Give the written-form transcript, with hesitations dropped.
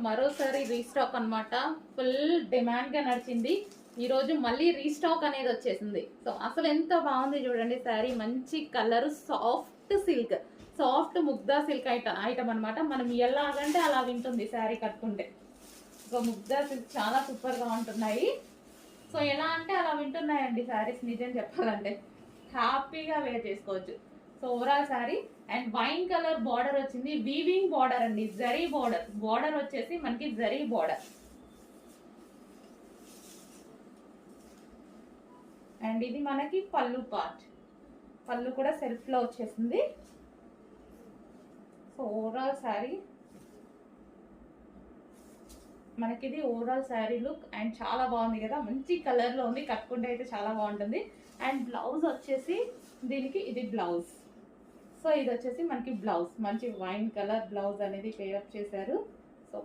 మరోసారి రీస్టాక్ అన్నమాట. Full demand గా నడిచింది. ఈ రోజు మళ్ళీ రీస్టాక్ అనేది వచ్చేసింది. సో అసలు ఎంత బాగుంది చూడండి శారీ. మంచి colour, soft silk, soft Mugdha silk item అనమాట. మనం ఎలాగంటే అలా వింటుంది శారీ కట్టుకుంటే. సో ముగ్దా సిల్క్ చాలా సూపర్ గా ఉంటున్నాయి. సో ఎలా అంటే అలా వింటున్నాయండి శారీస్, నిజం చెప్పాలంటే హ్యాపీగా వేర్ చేసుకోవచ్చు. So overall sari and wine colour border వచ్చింది. వీవింగ్ బార్డర్ అండి, జరీ బార్డర్. బార్డర్ వచ్చేసి మనకి జరీ బార్డర్. అండ్ ఇది మనకి పళ్ళు పార్ట్. పళ్ళు కూడా సెల్ఫ్ లో వచ్చేసింది. సో ఓవరాల్ శారీ మనకి ఇది ఓవరాల్ శారీ లుక్. అండ్ చాలా బాగుంది కదా, మంచి కలర్ లో ఉంది. కట్టుకుంటే అయితే చాలా బాగుంటుంది. అండ్ బ్లౌజ్ వచ్చేసి దీనికి ఇది బ్లౌజ్. సో ఇది వచ్చేసి మనకి బ్లౌజ్, మంచి వైన్ కలర్ బ్లౌజ్ అనేది పేరప్ చేశారు. సో